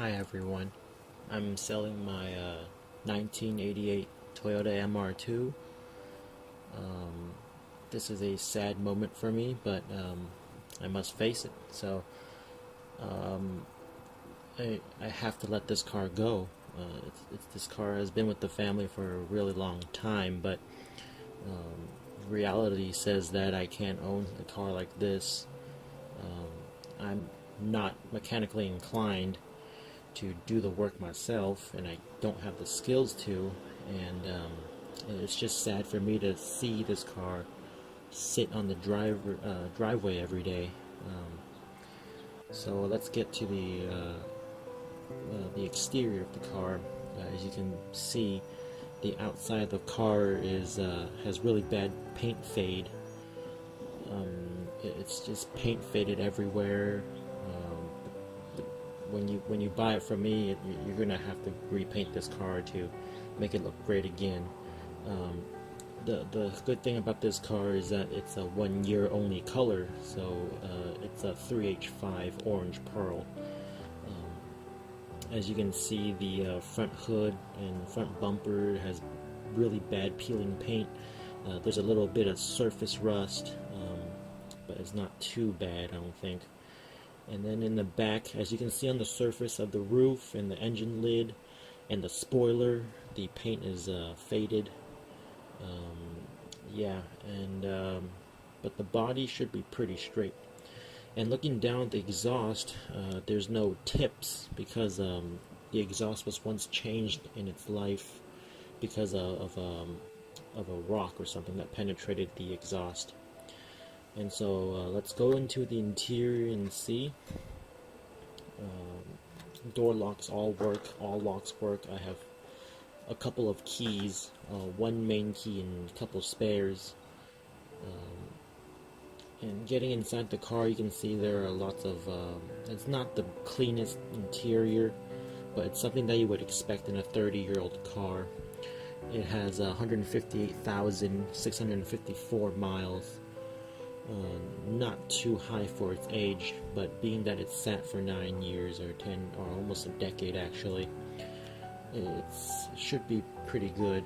Hi everyone, I'm selling my 1988 Toyota MR2. This is a sad moment for me, but I must face it. So um, I have to let this car go. This car has been with the family for a really long time, but reality says that I can't own a car like this. I'm not mechanically inclined to do the work myself, and I don't have the skills to, and it's just sad for me to see this car sit on the driveway every day. So let's get to the exterior of the car. As you can see, the outside of the car has really bad paint fade. It's just paint faded everywhere. When you buy it from me, you're gonna have to repaint this car to make it look great again. The good thing about this car is that it's a 1 year only color, so it's a 3H5 orange pearl. As you can see, the front hood and front bumper has really bad peeling paint. There's a little bit of surface rust, but it's not too bad, I don't think. And then in the back, as you can see on the surface of the roof and the engine lid and the spoiler, the paint is faded. But the body should be pretty straight. And looking down at the exhaust, there's no tips because the exhaust was once changed in its life because of a rock or something that penetrated the exhaust. And so let's go into the interior and see. Door locks all work, all locks work. I have a couple of keys, one main key and a couple spares. And getting inside the car, you can see there are lots of, it's not the cleanest interior, but it's something that you would expect in a 30-year-old car. It has 158,654 miles. Not too high for its age, but being that it's sat for 9 years or 10 or almost a decade actually, it should be pretty good.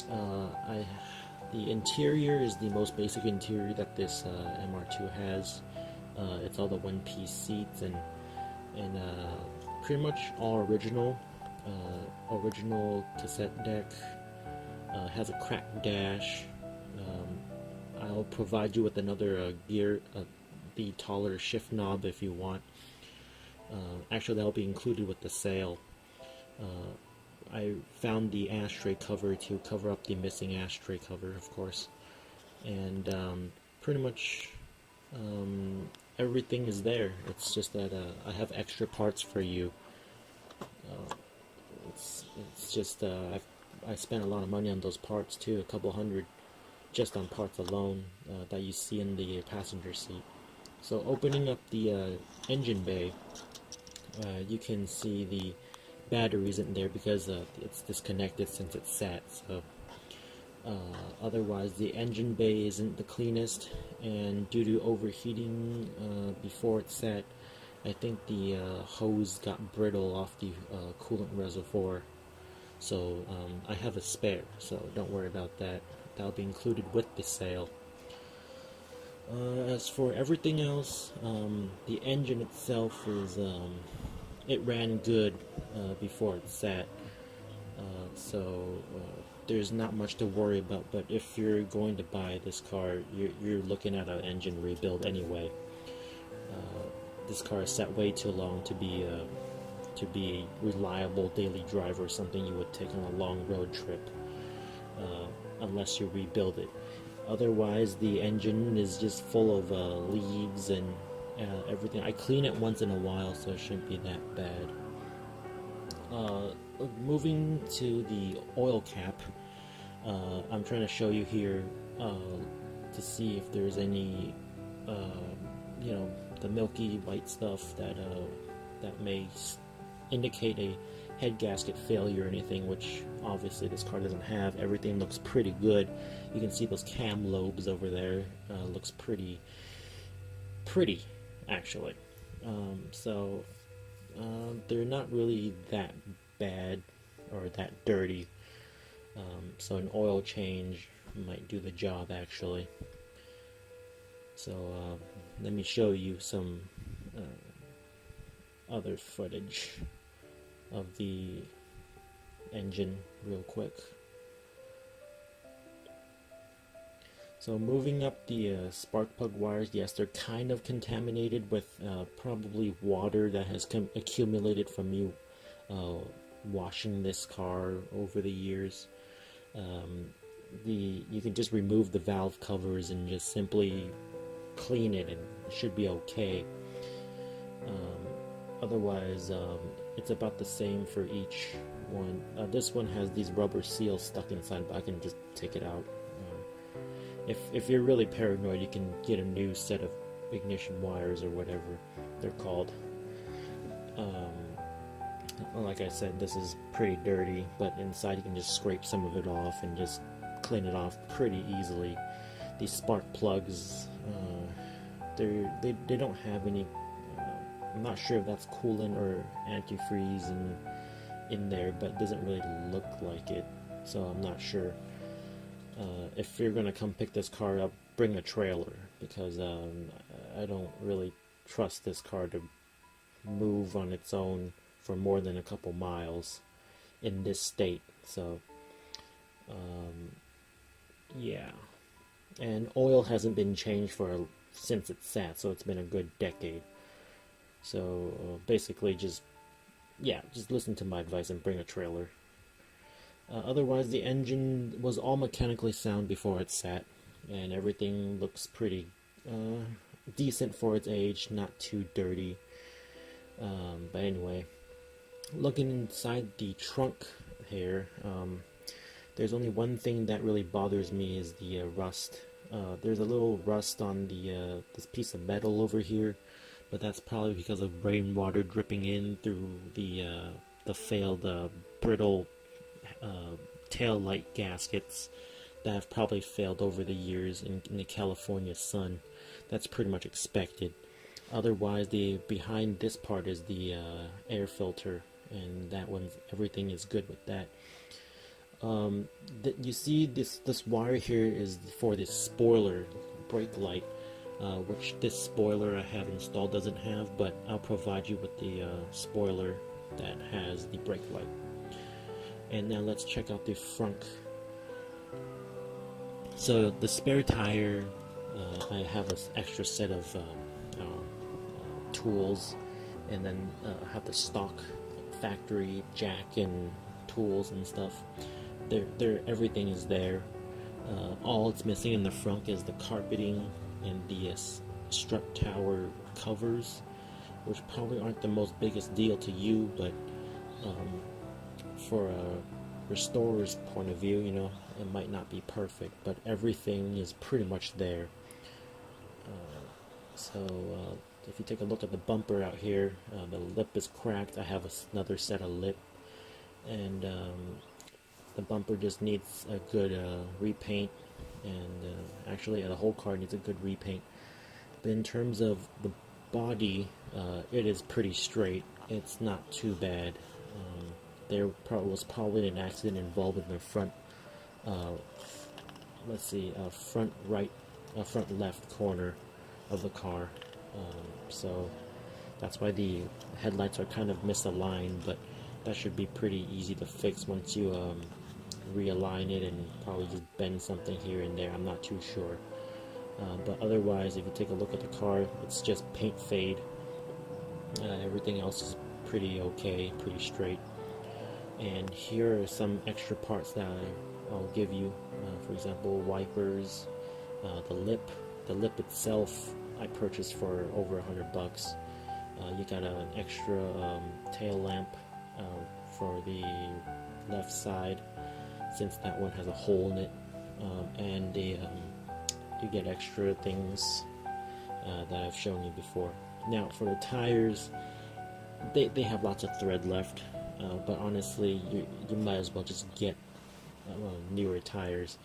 The interior is the most basic interior that this MR2 has. It's all the one-piece seats and pretty much all original. Original cassette deck. Has a cracked dash. I'll provide you with another gear, the taller shift knob if you want. Actually, that'll be included with the sale. I found the ashtray cover to cover up the missing ashtray cover, of course. And pretty much everything is there. It's just that I have extra parts for you. It's just I spent a lot of money on those parts too, a couple hundred. Just on parts alone that you see in the passenger seat. So opening up the engine bay, you can see the battery isn't there because it's disconnected since it's sat. So otherwise the engine bay isn't the cleanest, and due to overheating before it sat, I think the hose got brittle off the coolant reservoir. So I have a spare, so don't worry about that. That'll be included with the sale. As for everything else, the engine itself is, it ran good before it sat, so there's not much to worry about. But if you're going to buy this car, you're looking at an engine rebuild anyway. This car is sat way too long to be a reliable daily driver or something you would take on a long road trip. Unless you rebuild it. Otherwise, the engine is just full of leaves and everything. I clean it once in a while, so it shouldn't be that bad. Moving to the oil cap, I'm trying to show you here to see if there's any, the milky white stuff that may indicate a head gasket failure or anything, which obviously this car doesn't have. Everything looks pretty good. You can see those cam lobes over there. Looks pretty actually. So They're not really that bad or that dirty, so an oil change might do the job actually. So let me show you some other footage of the engine real quick. So moving up the spark plug wires, yes, they're kind of contaminated with probably water that has accumulated from you washing this car over the years. You can just remove the valve covers and just simply clean it, and it should be okay. Otherwise, it's about the same for each one. This one has these rubber seals stuck inside, but I can just take it out. If you're really paranoid, you can get a new set of ignition wires or whatever they're called. Like I said, this is pretty dirty, but inside you can just scrape some of it off and just clean it off pretty easily. These spark plugs, they don't have any. I'm not sure if that's coolant or antifreeze in there, but it doesn't really look like it, so I'm not sure. If you're gonna come pick this car up, bring a trailer, because I don't really trust this car to move on its own for more than a couple miles in this state. So yeah, and oil hasn't been changed since it sat, so it's been a good decade. So basically just listen to my advice and bring a trailer. Otherwise, the engine was all mechanically sound before it sat, and everything looks pretty decent for its age, not too dirty. But anyway, looking inside the trunk here, there's only one thing that really bothers me is the rust. There's a little rust on this piece of metal over here, but that's probably because of rainwater dripping in through the failed brittle tail light gaskets that have probably failed over the years in the California sun. That's pretty much expected. Otherwise, behind this part is the air filter, and that one, everything is good with that. You see this wire here is for this spoiler brake light, which this spoiler I have installed doesn't have, but I'll provide you with the spoiler that has the brake light. And now let's check out the frunk. So the spare tire, I have an extra set of tools, and then I have the stock factory jack and tools and stuff. Everything is there. All it's missing in the frunk is the carpeting and the strut tower covers, which probably aren't the most biggest deal to you, but for a restorer's point of view, it might not be perfect, but everything is pretty much there. So if you take a look at the bumper out here, the lip is cracked. I have another set of lip, and the bumper just needs a good repaint, and actually the whole car needs a good repaint. But in terms of the body, it is pretty straight. It's not too bad. There was probably an accident involved in the front, front left corner of the car. So that's why the headlights are kind of misaligned, but that should be pretty easy to fix once you realign it, and probably just bend something here and there. I'm not too sure. But otherwise, if you take a look at the car, it's just paint fade. Everything else is pretty okay, pretty straight. And here are some extra parts that I'll give you. For example, wipers, the lip itself I purchased for over $100. You got an extra tail lamp for the left side, since that one has a hole in it, and you get extra things that I've shown you before. Now for the tires, they have lots of thread left, but honestly you might as well just get newer tires.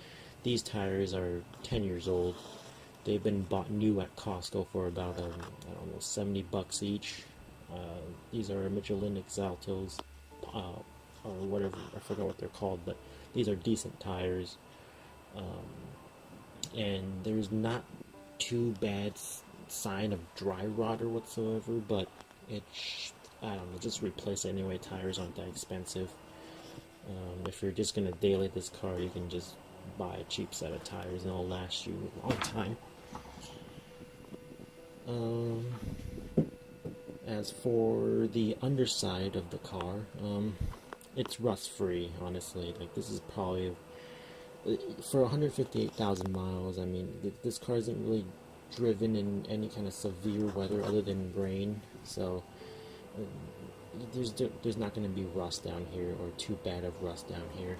These tires are 10 years old. They've been bought new at Costco for about I don't know, $70 each, These are Michelin Exaltos, or whatever, I forgot what they're called, but these are decent tires. And there's not too bad sign of dry rot or whatsoever, but I don't know, just replace it anyway. Tires aren't that expensive. If you're just gonna daily this car, you can just buy a cheap set of tires and it'll last you a long time. As for the underside of the car, it's rust free, honestly. Like, this is probably for 158,000 miles. I mean, this car isn't really driven in any kind of severe weather other than rain, so there's not going to be rust down here, or too bad of rust down here.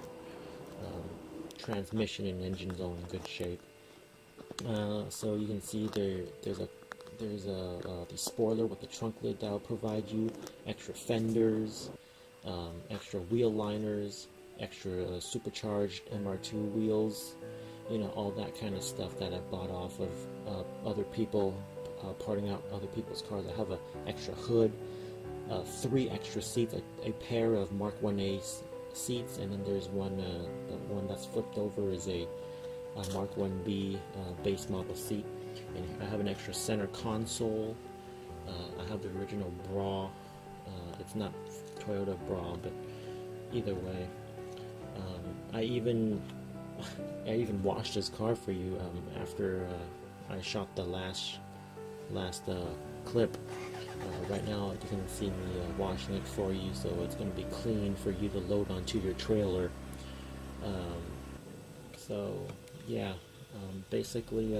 Transmission and engine's all in good shape. So you can see there's the spoiler with the trunk lid that will provide you extra fenders, extra wheel liners, extra supercharged MR2 wheels, all that kind of stuff that I bought off of other people, parting out other people's cars. I have an extra hood, 3 extra seats, a pair of Mark 1A seats, and then there's one, the one that's flipped over is a Mark 1B base model seat. And I have an extra center console. I have the original bra. It's not Toyota bra, but either way. I even washed this car for you after I shot the last clip. Right now you can see me washing it for you, so it's going to be clean for you to load onto your trailer. So yeah, basically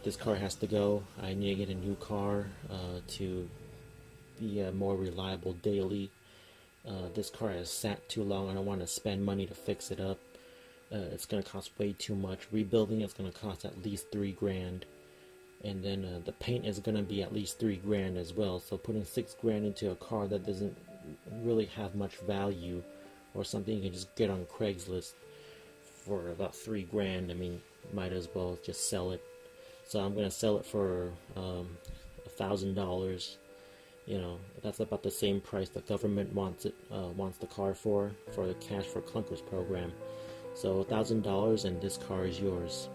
this car has to go. I need to get a new car to be more reliable daily. This car has sat too long. I don't want to spend money to fix it up. It's going to cost way too much. Rebuilding it's going to cost at least $3,000, and then the paint is going to be at least $3,000 as well. So putting $6,000 into a car that doesn't really have much value, or something you can just get on Craigslist for about $3,000, I mean, might as well just sell it. So I'm going to sell it for $1,000. That's about the same price the government wants the car for the Cash for Clunkers program. So $1,000, and this car is yours.